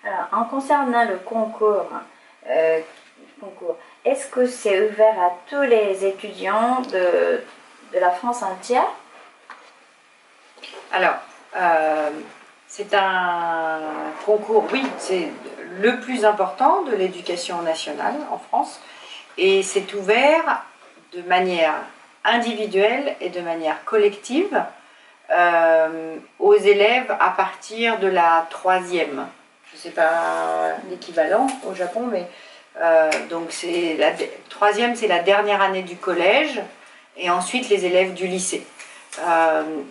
Alors, en concernant le euh, concours, est-ce que c'est ouvert à tous les étudiants de la France entière? Alors, c'est un concours, oui, c'est le plus important de l'éducation nationale en France et c'est ouvert de manière individuelle et de manière collective aux élèves à partir de la troisième. Je ne sais pas l'équivalent au Japon, mais donc la troisième, c'est la dernière année du collège et ensuite les élèves du lycée.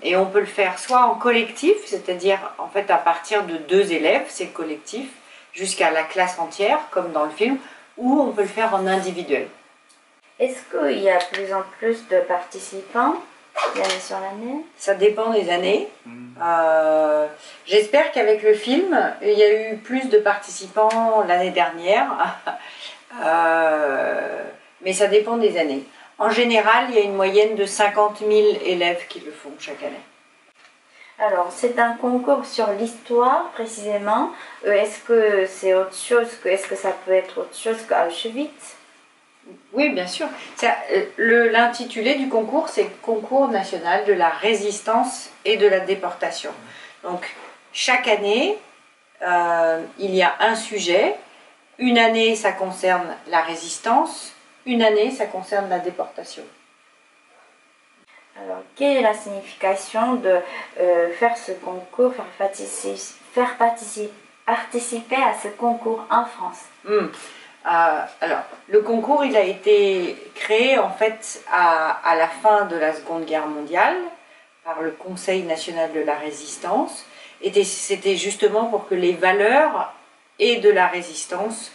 Et on peut le faire soit en collectif, c'est-à-dire en fait à partir de 2 élèves, c'est collectif, jusqu'à la classe entière, comme dans le film, ou on peut le faire en individuel. Est-ce qu'il y a de plus en plus de participants d'année sur l'année? Ça dépend des années. J'espère qu'avec le film, il y a eu plus de participants l'année dernière, mais ça dépend des années. En général, il y a une moyenne de 50 000 élèves qui le font chaque année. Alors, c'est un concours sur l'histoire précisément. Est-ce que c'est autre chose est-ce que ça peut être autre chose qu'Auschwitz? Oui, bien sûr. L'intitulé du concours, c'est Concours national de la résistance et de la déportation. Donc, chaque année, il y a un sujet. Une année, ça concerne la résistance. Une année, ça concerne la déportation. Alors, quelle est la signification de faire ce concours, faire participer à ce concours en France? Alors, le concours, il a été créé en fait à la fin de la Seconde Guerre mondiale par le Conseil national de la résistance. Et c'était justement pour que les valeurs et de la résistance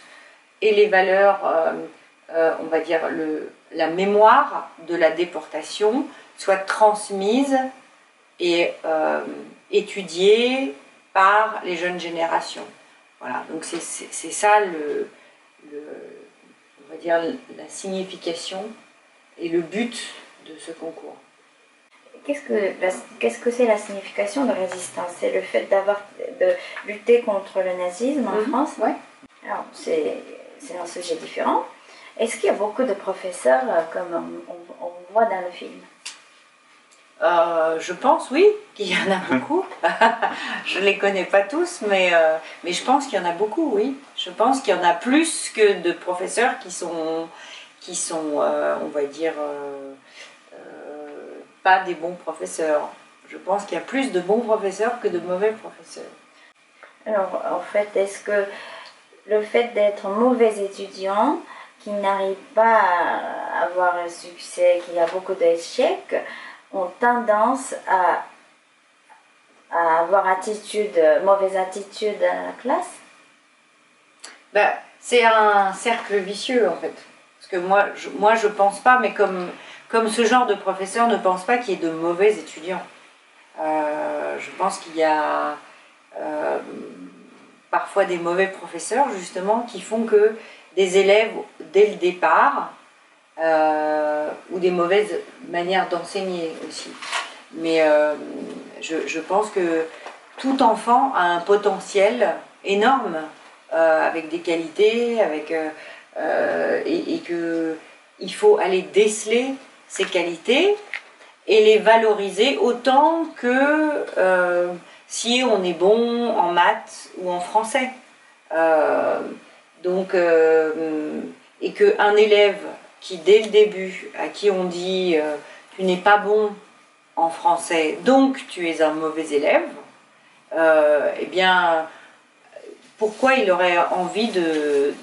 et les valeurs, on va dire, la mémoire de la déportation soient transmises et étudiées par les jeunes générations. Voilà, donc c'est ça on va dire la signification et le but de ce concours. Qu'est-ce que c'est la signification de résistance? C'est le fait de lutter contre le nazisme en France? Oui. Alors, c'est un sujet différent. Est-ce qu'il y a beaucoup de professeurs comme on voit dans le film? Je pense, oui, qu'il y en a beaucoup. Je ne les connais pas tous, mais je pense qu'il y en a beaucoup, oui. Je pense qu'il y en a plus que de professeurs qui sont on va dire, pas des bons professeurs. Je pense qu'il y a plus de bons professeurs que de mauvais professeurs. Alors, en fait, est-ce que le fait d'être mauvais étudiant, qui n'arrive pas à avoir un succès, qu'il y a beaucoup d'échecs, ont tendance à avoir mauvaise attitude dans la classe? Ben, c'est un cercle vicieux en fait. Parce que moi je pense pas, mais comme ce genre de professeur ne pense pas qu'il y ait de mauvais étudiants. Je pense qu'il y a parfois des mauvais professeurs justement qui font que des élèves dès le départ ou des mauvaises manières d'enseigner aussi. Mais je pense que tout enfant a un potentiel énorme avec des qualités, et qu'il faut aller déceler ces qualités et les valoriser autant que si on est bon en maths ou en français. Et qu'un élève qui dès le début, à qui on dit tu n'es pas bon en français, donc tu es un mauvais élève, eh bien, pourquoi il aurait envie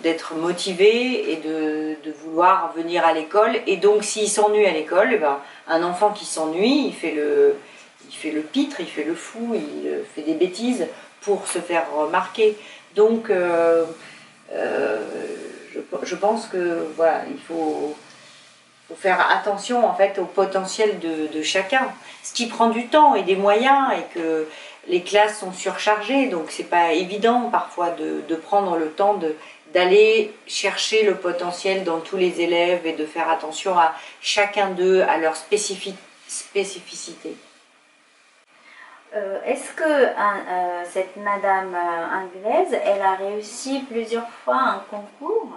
d'être motivé et de vouloir venir à l'école? Et donc, s'il s'ennuie à l'école, eh ben, un enfant qui s'ennuie, il fait le pitre, il fait le fou, il fait des bêtises pour se faire remarquer. Donc, je pense que voilà, il faut faire attention en fait au potentiel de chacun, ce qui prend du temps et des moyens, et que les classes sont surchargées, donc c'est pas évident parfois de prendre le temps d'aller chercher le potentiel dans tous les élèves et de faire attention à chacun d'eux, à leur spécificité. Est-ce que cette madame anglaise, elle a réussi plusieurs fois un concours?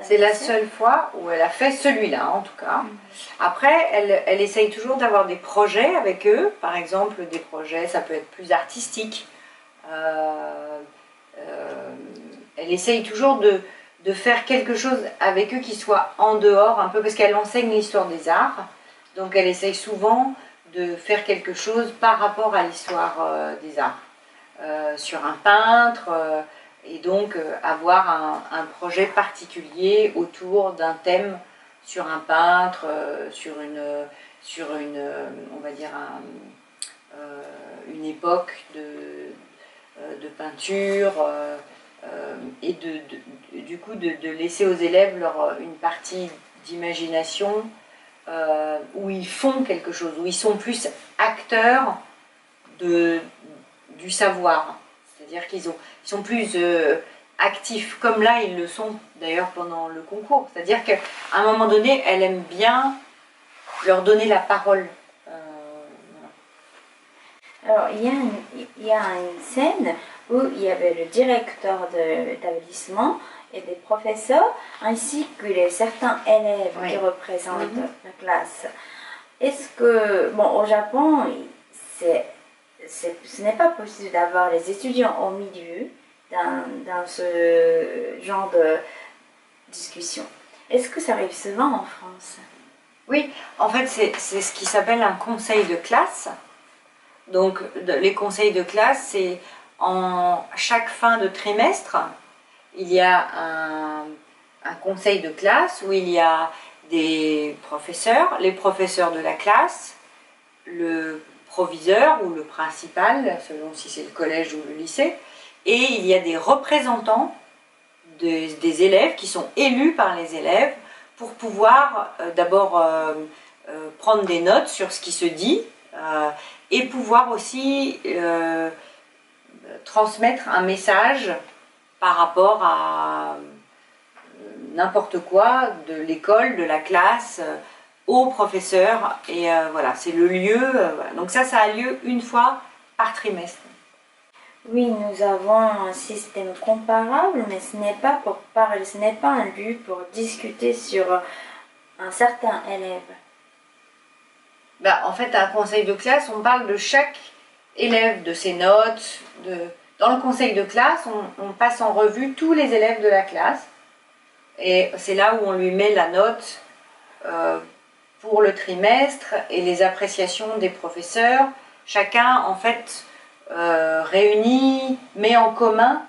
C'est la seule fois où elle a fait celui-là, en tout cas. Après, elle essaye toujours d'avoir des projets avec eux. Par exemple, des projets, ça peut être plus artistique. Elle essaye toujours de faire quelque chose avec eux qui soit en dehors, un peu, parce qu'elle enseigne l'histoire des arts. Donc, elle essaye souvent de faire quelque chose par rapport à l'histoire des arts. Sur un peintre... et donc avoir un projet particulier autour d'un thème sur un peintre, sur une on va dire une époque de peinture, et du coup de laisser aux élèves une partie d'imagination où ils font quelque chose, où ils sont plus acteurs du savoir. C'est-à-dire qu'ils sont plus actifs, comme là ils le sont d'ailleurs pendant le concours. C'est-à-dire qu'à un moment donné, elle aime bien leur donner la parole. Alors, il y a une scène où il y avait le directeur de l'établissement et des professeurs, ainsi que certains élèves qui représentent la classe. Est-ce que, bon, au Japon, ce n'est pas possible d'avoir les étudiants au milieu dans ce genre de discussion. Est-ce que ça arrive souvent en France? Oui, en fait c'est ce qui s'appelle un conseil de classe. Donc les conseils de classe, c'est en chaque fin de trimestre, il y a un conseil de classe où il y a des professeurs, les professeurs de la classe, le proviseur ou le principal, selon si c'est le collège ou le lycée, et il y a des représentants des élèves qui sont élus par les élèves pour pouvoir d'abord prendre des notes sur ce qui se dit et pouvoir aussi transmettre un message par rapport à n'importe quoi de l'école, de la classe, aux professeurs. Et voilà, c'est le lieu. Voilà. Donc ça a lieu une fois par trimestre. Oui, nous avons un système comparable, mais ce n'est pas pour parler, ce n'est pas un lieu pour discuter sur un certain élève. Ben, en fait, un conseil de classe, on parle de chaque élève, de ses notes. Dans le conseil de classe, on passe en revue tous les élèves de la classe. Et c'est là où on lui met la note pour le trimestre et les appréciations des professeurs. Chacun, en fait, réunit, met en commun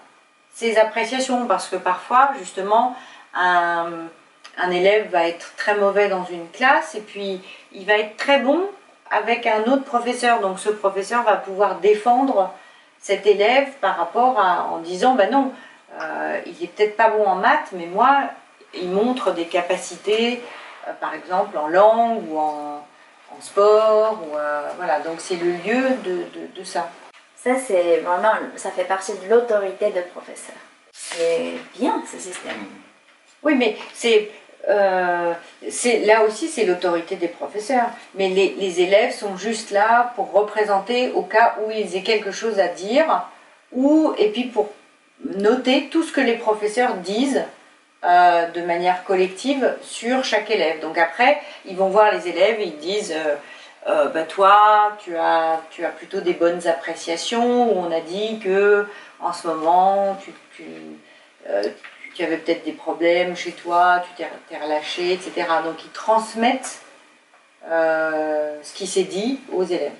ses appréciations. Parce que parfois, justement, un élève va être très mauvais dans une classe et puis il va être très bon avec un autre professeur. Donc ce professeur va pouvoir défendre cet élève par rapport en disant ben non, il est peut-être pas bon en maths, mais moi il montre des capacités par exemple en langue ou en sport ou, voilà, donc c'est le lieu de ça. Ça c'est vraiment, ça fait partie de l'autorité de professeur. C'est bien ce système. Oui, mais là aussi c'est l'autorité des professeurs, mais les élèves sont juste là pour représenter au cas où ils aient quelque chose à dire, et puis pour noter tout ce que les professeurs disent de manière collective sur chaque élève. Donc après ils vont voir les élèves et ils disent bah toi tu as plutôt des bonnes appréciations, ou on a dit que en ce moment tu avais peut-être des problèmes chez toi, tu t'es relâché, etc. Donc ils transmettent ce qui s'est dit aux élèves.